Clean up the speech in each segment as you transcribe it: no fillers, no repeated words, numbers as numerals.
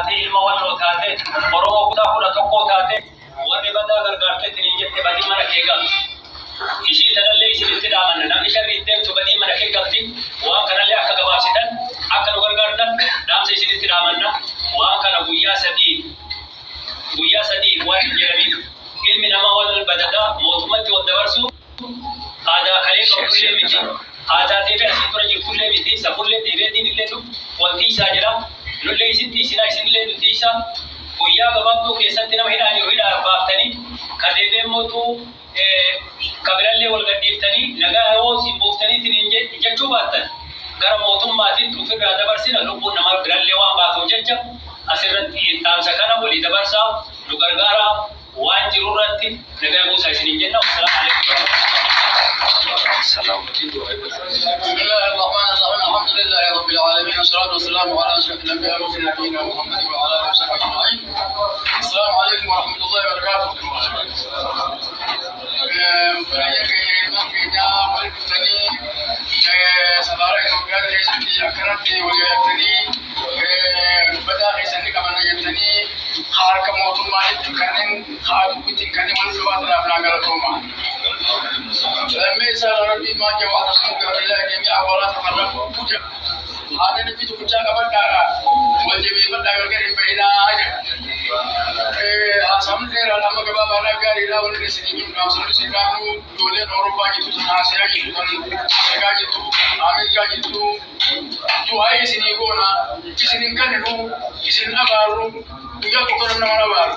taate ilma walloo taate Oromoo kutaa kudha tokkoo taate warri badaa gargaartee tiniin jette badii mana kee galti. Ishii tanallee isinitti dhaamanna namni sharri deemtu badii mana kee galti. Waan kanallee akka gabaabsitan akka nu gargaartan dhaamsa isinitti dhaamanna. Waan kana guyyaa sadii waan jedhaniif ilmi namaa wal badadaa mootummatti wal dabarsu aadaa kalee qabullee miti. Aadaa deebiin asii tura jirtullee miti. Safullee deebiin illee wanti isaa jira. Lollee isitti isinaa isinillee nuti isaa guyyaa gabaabduu keessatti nama hidhaan jiru hidhaa baaftanii kan deebiin mootuu kabirallee wal gadhiiftanii nagaa yoo siin booftanii jechuu baattan gara mootummaatiin ofirraa dabarsina lubbuun namaa birallee waan baatuuf jecha asirratti dhaamsa kana walii dabarsaa nu gargaaraa waan jirurratti nagaa buusaa isiniin jenna. Assalaamu alaykum. Bismillahirrahmanirrahim. Alhamdulillahi rabbil alamin. Wassalatu wassalamu ala ashrafil anbiya'i wal mursalin Muhammad wa ala alihi wa sahbihi ajma'in. Assalamu alaykum wa rahmatullahi wa barakatuh. Mufraya kayya kayya wal kutani sabara Itoophiyaa keessatti akkanatti wal yaatanii badaa keessatti qaban yaatanii harka mootummaatti kanneen haadhuutti kanneen wal dhufaatanaaf naa galatooma. Lammeessa rabbii maan jawaata sun gabriilaa deemee awwaalaa tafarraquu buja. Haadha nabbi tokkichaa qabadhaadha. Wal jabeeffadhaa gargar hin bahinaa jedha. Haasaamni dheeraa amma gabaabaadhaa gaariidhaa wanni isinii hin dhaamsanii isin dhaamnu ijoolleen Awurooppaa jirtu sun Asiyaa jirtu kan Afrikaa jirtu Ameerikaa jirtu du'aa isinii goona isin hin kanninu isin abaaru guyyaa tokko nama abaaru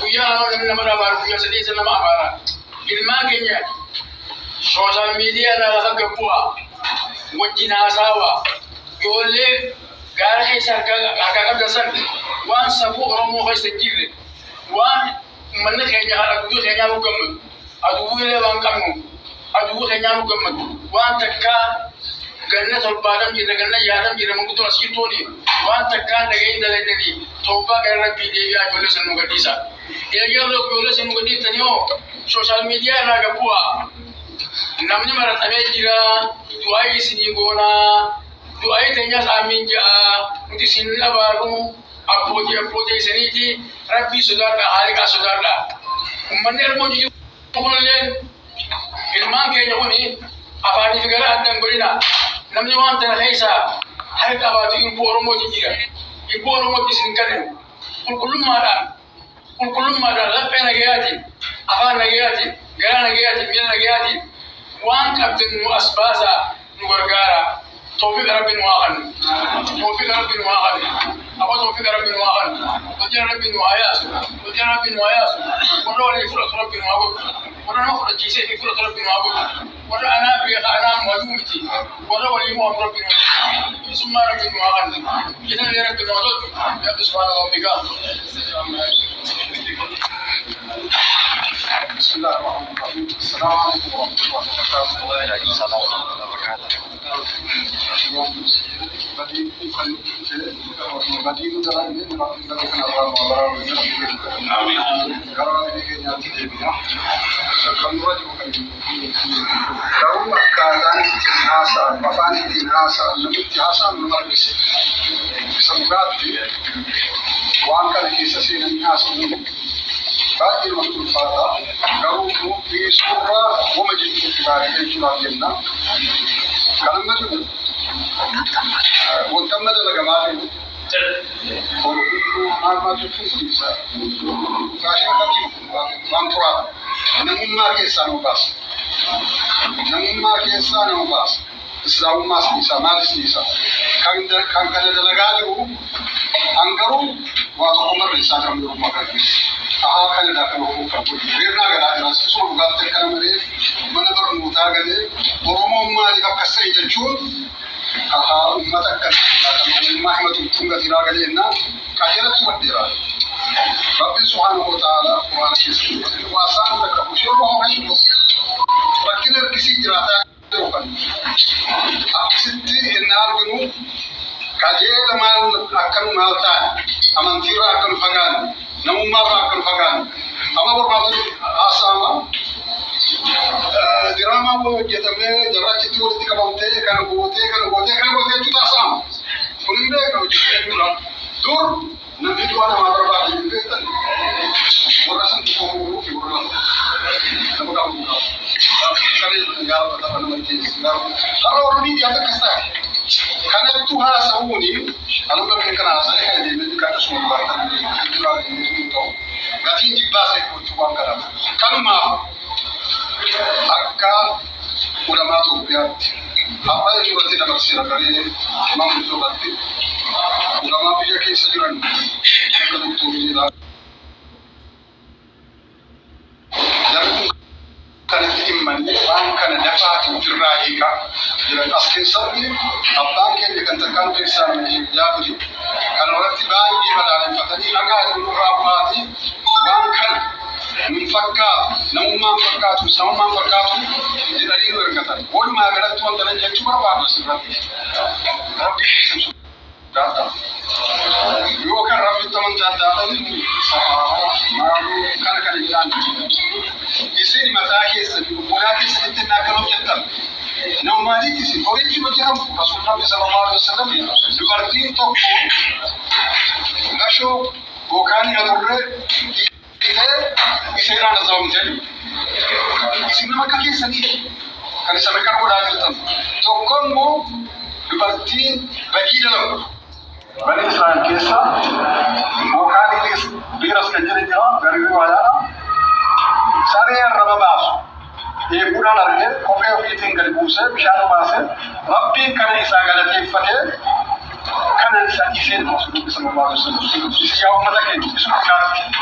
guyyaa lama nama abaaru guyyaa sadii isa nama abaara. Ilmaan keenya sooshaal miidiyaa irraa lafa gabbu'aa wajjin haasawaa ijoollee gaara keessa harkaa qabdan san waan safuu Oromoo keessa jirre waan uummanni keenya haadha guddoo keenyaa nu gammadu aduwwiilee waan qabnu aduwwii keenyaa nu gammadu waan takkaa ganna torbaadam jirre ganna yaadam jirre manguddoon as jirtuuni waan takkaa dhaga'in dalaydanii tobbaa gara rabbii deebi'aa ijoollee san nu gadhiisa. Eeyyamloo ijoollee san nu gadhiiftanii hoo sooshaal miidiyaa irraa gabbu'aa namni maratamee jira du'aa isinii goonaa du'aa teenyaas amiin ja'a nuti isin abaaru abbootii isiniiti rabbii sodaadha haaliqaa sodaadha. Uummanni ermoo jiru kunillee ilmaan keenya kuni afaaniif gara addan godhina namni waan tana keessaa harka abaatu ilbuu Oromooti jira ilbuu Oromooti isin kanneen qulqullummaadhaan laphee nagayaatiin afaan nagayaatiin garaa nagayaatiin miila nagayaatiin waan qabdan nu as baasaa nu gargaara. توفيق ربنا واحد توفيق ربنا واحد أبو توفيق ربنا واحد وجل ربنا وعياس وجل ربنا وعياس ورا لي فرق ربنا واحد ورا نفرق جيسي في فرق ربنا واحد ورا أنا بيا أنا موجودتي ورا ولي مو ربنا ثم ربنا واحد إذا لي ربنا واحد يا سبحان الله بيجا. بسم الله الرحمن الرحيم. السلام عليكم ورحمة الله وبركاته. وعليكم السلام ورحمة الله وبركاته. Baay'ee maqtuu faataa garuu fi suuraa wama jechuun gaarii jechuudha jenna. Kan amma jiru wanta amma dalagamaa jiru maal jechuun faashinii fakkiin waan turaa namummaa keessaa nu baasa. Namummaa keessaa nama baasa. Islaamummaas isa maalis isa kan kana dalagaa jiru hangaruu waa tokko marreessaa jiran yeroo maqaa Aha kan dah kalau bukan, birna kan ada sesuatu bukan terkena mereka, mana bermutar kan dia, orang mau jika kasih jujur, aha umat akan umat tunggu tidak kan dia, na kajian tu berdiri. Rabbi Subhanahu Wa Taala Quran Kisah, kuasa mereka usia orang itu, rakyat kisi jerata bukan. Aksiti enar gunu, kajian teman akan maltan, amantira akan fagan. Namun marah akan fagan. Ama berbatu asama. Drama boleh kita jarak itu boleh tiga bante, kan bote itu asam. Kuning deh kalau jadi pulang. Dur نبي وانا ما بربع في البيت ورسم تكون في ورا نبغى نقول كاري يا رب أنا ما كيس ترى ورني دي هذا كسر كانت توها سووني أنا بقول كنا عسالي كان دي كانت شو مبارك لكن جباسة كنت وان كانوا ما أكا ulama tubiat apa yang juga tidak bersirah dari imam itu berarti ulama bija kesejuran kalau itu bila dan kan iman kan dapat firraika jadi askin sabi abang yang dikatakan bisa menjadi kalau waktu bayi di mana fatani agak berapati wangkan من فكات نوما فكات وسوما فكات دليل ورقتان قول ما قالت وانت لن يكتب بعض سرتي ربي يسمع داتا يو كان ربي تمن داتا ما كان يلان يصير متاكي سبي ولاكي سنتنا كلام جدا نوما دي تسي اوريتي بجرم رسول الله صلى الله عليه وسلم لبرتين تو غشو وكان يضر إسرائيل نظام جل إسمه ما كذي سني كان سمعك أقول هذا التام تقوم مو ببرتين بكيلو بني إسرائيل كيسا وكان يليس بيرس كنجر جرا غريب وعيا ساري الربا باسو يقول أنا رجل كوبي في تين غريبوسه بشارة باسه ربي كان إسرائيل تيفتة كان الإنسان يسير مسلم صلى الله عليه وسلم يسيا وما ذاك يسوع كان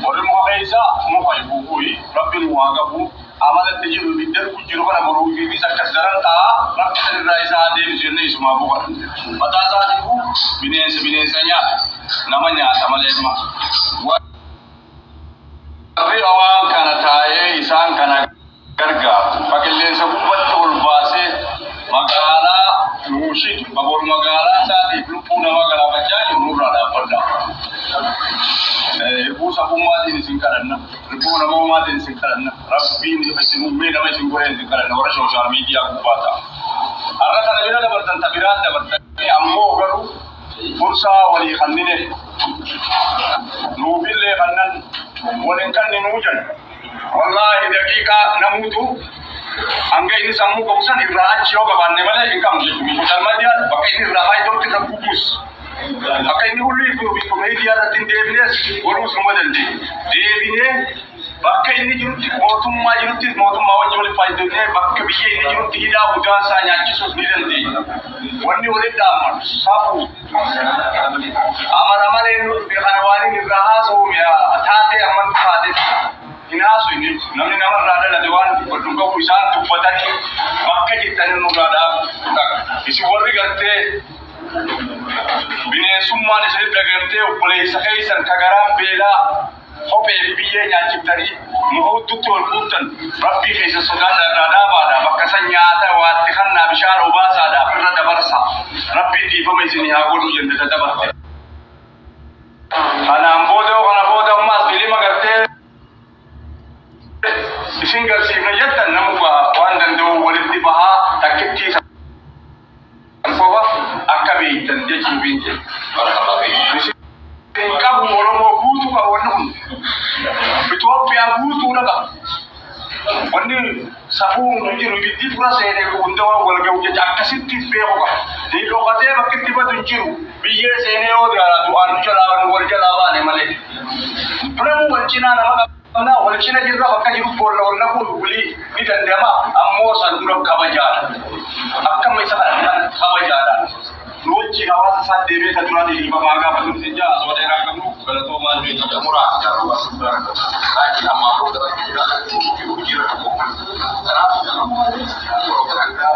ورموعيسا مخيبوي رب المواقبو عملت تجيب بالدر كجرو كنا بروي في سكسران تا رب الرئيس هذه الجنة اسمه بوكر بتاسا تبو بنيس نيا نامنيا سمالة ما وفي أوان كان تايه إنسان كان كرجع فكلين سبوبت والباسه مقالة نوشيد بقول مقالة سادي بلوبونا مقالة بجاي نورا لا فردا ibu sabu mati ni singkaran ibu nama mati ni singkaran Rabbi ni masih mummin nama singkaran singkaran orang sosial media kubata arah kana bila ada bertantabiran ada bertantabi ammo garu bursa wali khanine nubille khannan walin kan ni nujan wallahi daqiqa namutu angga ini samu kausan irahat yoga banne mala ingkam mi musalmadia pakai ini rahai itu kita kukus pakai ini uli itu media datin devines urus modeldi devine pakai ini juruti motum mawajib faidone pakai biye ini juruti hida udasa nyaci sos nidandi wani wali daman safu amar ini bi khanwani ni rahaso ya atate aman fadit inaso ini namni namar rada la dewan berdungka puisan tufatani pakai kita ni nurada isi wali garte bine summa ne sey dagante opole sakay san kagaram bela hope biye nya ciptari muhuddu tol putan rabbi kaysa sugada dada bada bakasanya ta wati khanna bisharo basa da firra da barsa rabbi ti fa mai sini ha godu yende da dabarte ana bodo mas dili magarte singal sifna yatan namuba wandan do walidi baha takki Alfawa akabi tande kibinje kabu moromo butu ka wannan Ethiopia butu daga wani sabu ngiru biddi frase ne ko unda wa wala gawje akasitti be ko ni lo kate bakitti badun jiru biye sene o da du an jala ba ne male pram walcina na maga na walcina jirra bakka jiru bolla wala ko guli idan dama ammo sanduro kabajara akka mai sa kabajara Luci kawasan saat diri ketua di lima bangga betul saja saudara kamu kalau tu maju itu murah jangan lupa saudara lagi amal dalam kita uji karena program kita